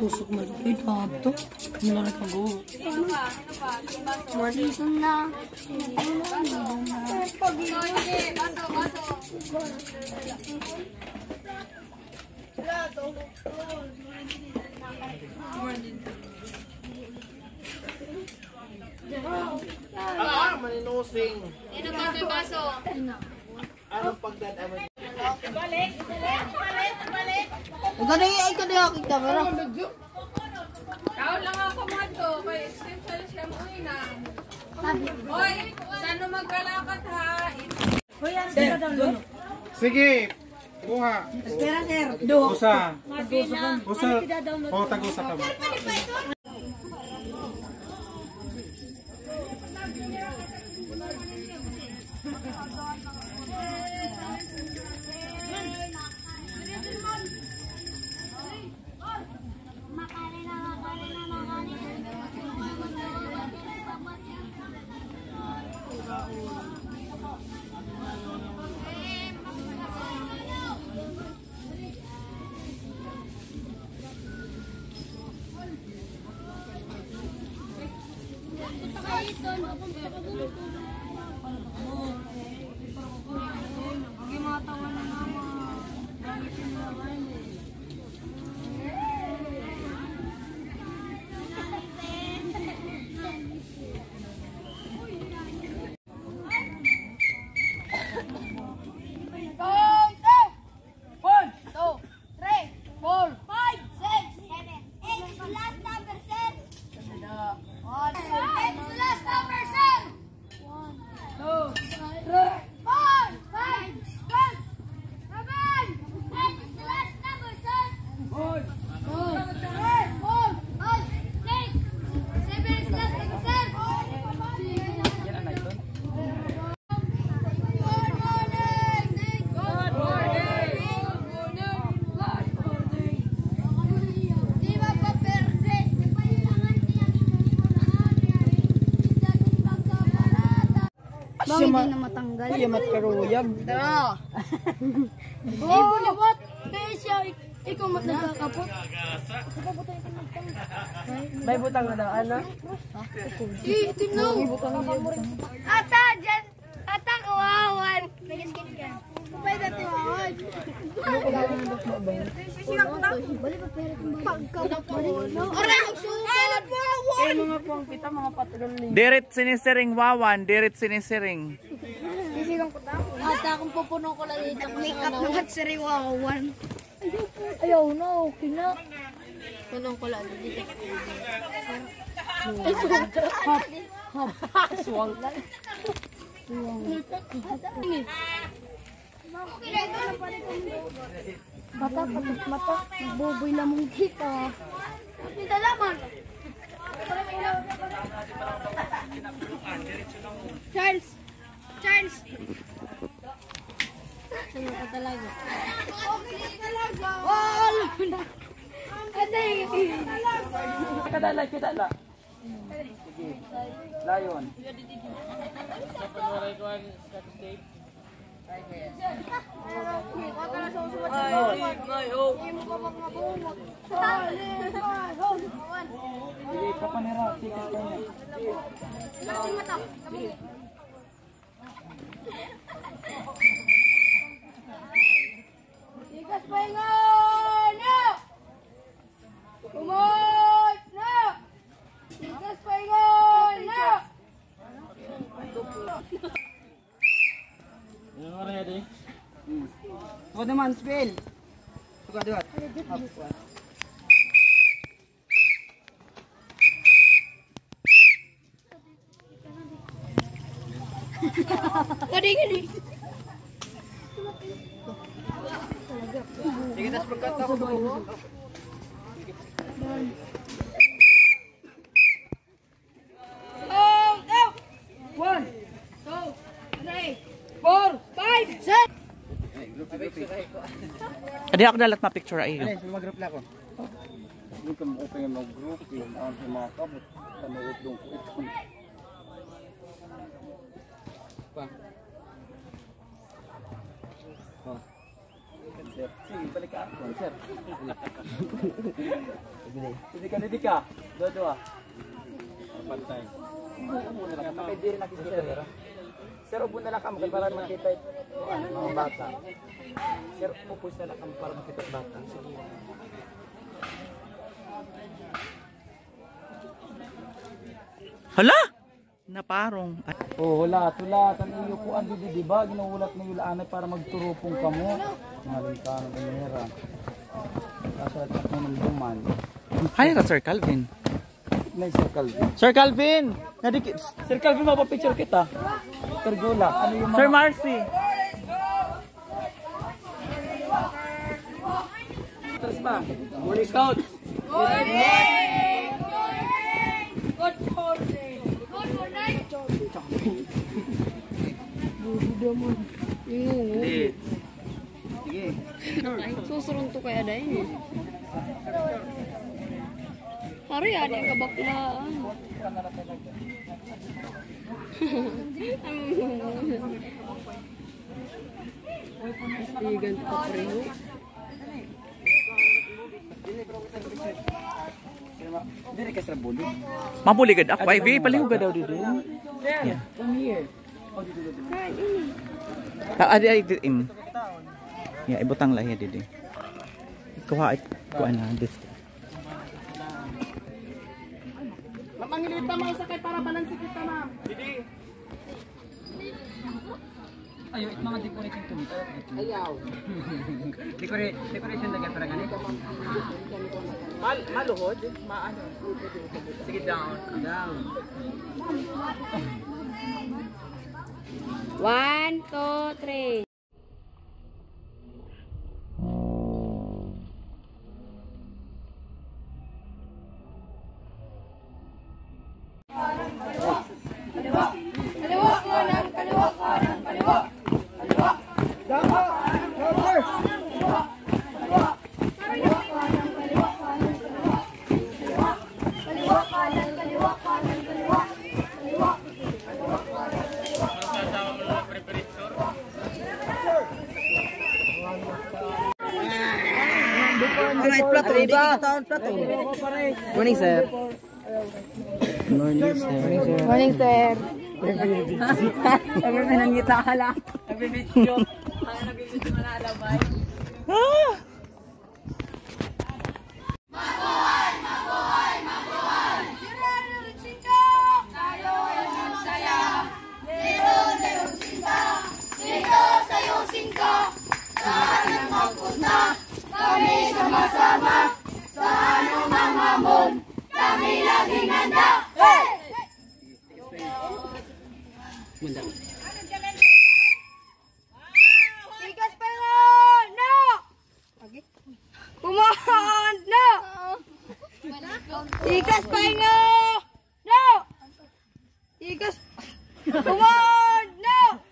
Tusok mo ito. Ito. Ano na kago? Dito na. Maninusing. Ino ba ito baso? Anong pagdadamay? Balik. Ay, kaya aking camera. Kaon lang ako mga to. Kay essential siya mo na. Hoy, saan magkalakad ha? Sige. Kuha. Espera, sir. Usa. Usa. O, tag-usa ka ba? Bakit hindi na matanggal? Yamat karuyag. Tara! Oh, labot! Kaya siya, ikaw nagkakapot. May butang na daw, ano? Tinaw! Ata, dyan! Ata, kawawan! Nagiskin ka. Kupay dati wawan. Sisigang ko na? Bali pa pera kong pagkapuno. Aray, magsukat! Kaya mga puwang pita, mga patrol ni. Diret sinisiring wawan, diret sinisiring. Sisigang ko na? Ata, kung pupuno ko lang dito. Make up naman si Riwawan. Ayaw na, okay na. Punong ko lang dito. Swang. Mata, patok mata. Boboy lamang dito. Hindi laman. Charles! Charles! Sino ka talaga? Okay talaga! Oh, alam mo na. Kadala, kadala. Sige. Layon. Sige, papanira. Tikas ka niya. Tikas pa nga na! Kumot na! Tikas pa nga na! Ako naman, spill. Suka duat. Kadi. Sige, tas pagkata ko doon. One, two, three, four, five, six. Adi ako dalat ma-picture ay. Ay, mag-group na ako. Hindi ka open mag-group. Yung mga kabot. Panood doon ko ito. Pa. sir. Sige, balik ka ako, sir. Hindi ka. Dua. Pantay. Pwede rin nakita, sir. Sir, upo na lang kamo para makita mga bata. Sir, upo na lang kamo para makita bata. Hala! Naparong. Oh, wala. Tulatan iyo po ang di ba? Ginuulat na yulaan para magturupong kamo. Malintan ng mahira. Kasat at ng duman. Hi, Sir Calvin. Nay, Sir Calvin. Sir Calvin! Sir Calvin, mapapicture kita. Pergola. Ano yung Sir Marcy! Tres ba? Morning Scouts! Sige. Sige. Susurong to kaya dahil. Hari ada yang kebaklaan. Igan pa preo. Dili ka sa buli. Mabuligad ako. Ay, vi, palihugad daw dito. Sir, come here. Ay, yeah, ibutang lahi dito. Kuha na this. Mamangilita mo sakay para balansi kita, ma'am. Ayo, mga decoration to dito. Ayaw. Decoration lagi para ganito. Maluhod, maano. Sige, down. 1, 2, 3. Alright, Plato. Morning, sir. Morning, sir. Sabi may nangita ka lang. Nagbibidyo. Nagbibidyo mo na alabay. Tikas pa nga! No! Pumahan! No! Tikas pa nga! No! Tikas! Pumahan! No!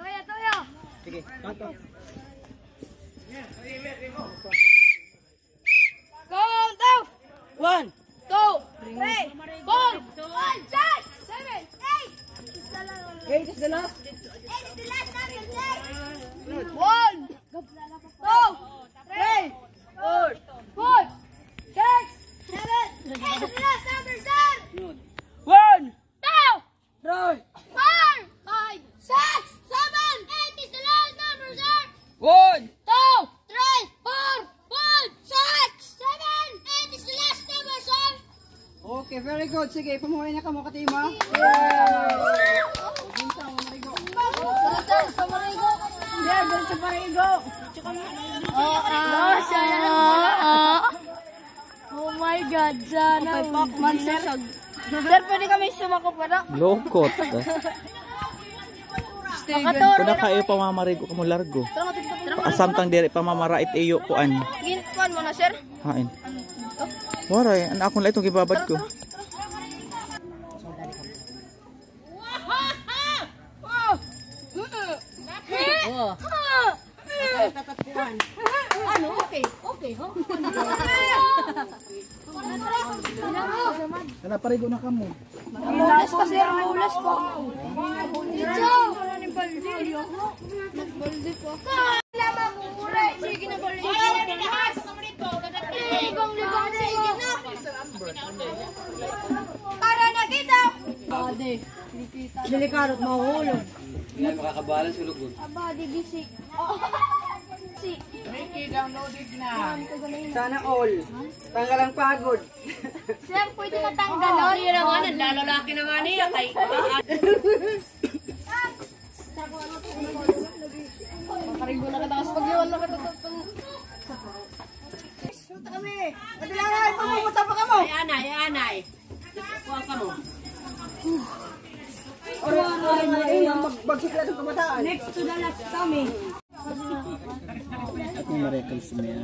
Toya! Sige, kanto. Count down! 1, 2, 3, 4, 5, 6, 7, 8! 8 is the last. 8 is the last number, sir! 1, 2, 3, 4, 5, 6, 7, 8 is the last number, sir! 1, 2, 3, 4, 5, 6, 7, 8 is the last number, sir! 1. 2, 3, 4, 5, 6, 7, 8 is the last number, sir! Okay, very good. Sige, pamuhay na ka mo katima. Yeah, doon sa Parigo. Oh my God, sana. Okay, Pacman, sir. Sir, pwede kami sumako pa na? Lokot. Makaturo. Kuna kayo pamamarigo ka mo largo. Asamtang diri pamamarait iyo kuan. Gintuan mo na, sir. Hain. Waray, anak akong laitong gibabad ko. Ano? Okay. Ho? Kana parigo na kamo. Ulas pa, sir. Ulas pa. Dito. Nagbaldi po. Kala mamumura si sige na balik. Wala na lahat. Libang sige na. Para na kita. Ade. Delikarot mahulog. Yan, makakabalan sa lugod. Aba, di bisik. Si. Ricky, downloaded na. Sana all. Tanggal ang pagod. Sir, pwede matanggal. Oh, Hindi naman, lalaki naman niya. Kay Makarigo na kita. Tapos pag-iwan na kita. Shoot kami. Madalangan, pamupunta pa ka mo. Ay, anay. Kuha ka mo. Magsiklat ang kabataan. Next to the last kami. Miracles mo yan.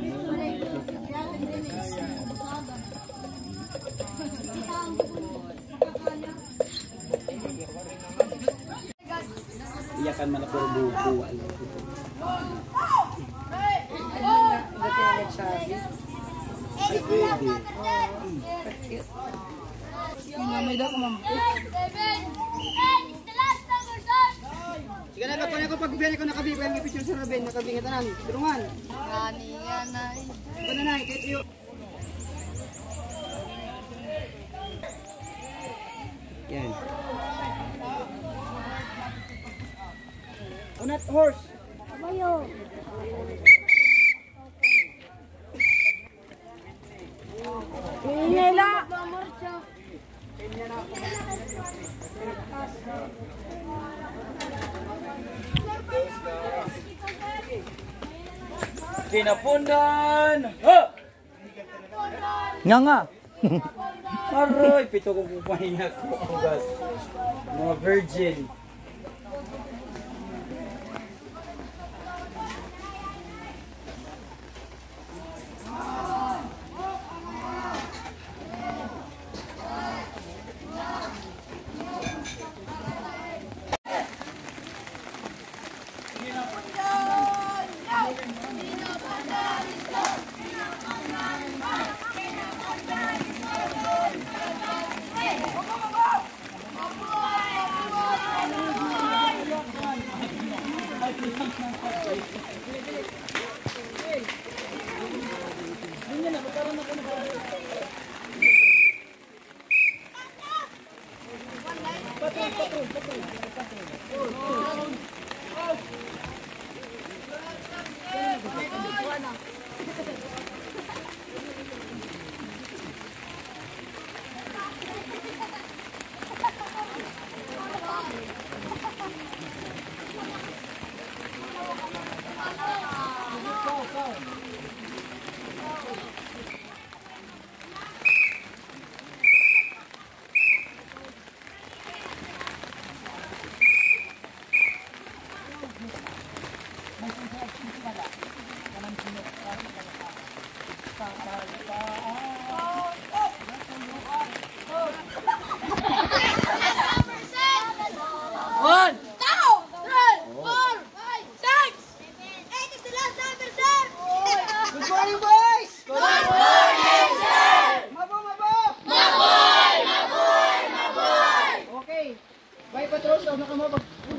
Iyakan man ako buko. Sige na, kapag ako pag-biyari ko nakabibay, may picture sa Robin, nakabingatan namin. Tulungan. Ganay. Bananay, kahit iyo. Yan. Unat horse. Abayo. Nila. Kinapundan! Ha! Nga. Aroy, pito ko pupahinga ko. Agas. Mga virgin. One! Good morning, boys! Good morning, sir! Mabo! Okay. Bye, Patros. Huwag na ka mo.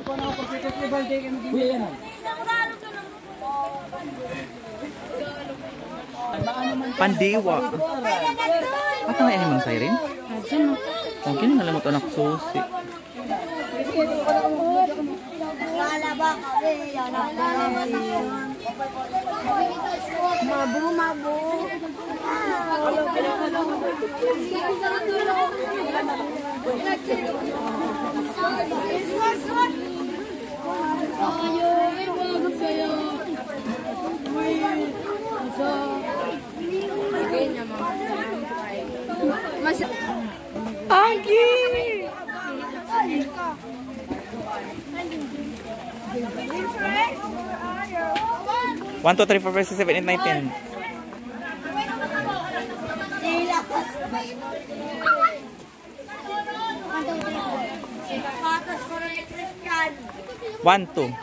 Kung ano pag-pitot ni Balde, kayo maging yan. Pandiwa. At ang inimang siren? Ang kini nalamot anak susi. Mabo. Anggi! 1, 2, 3, 4, 5, 6, 7, 8, 9, 10. One, two.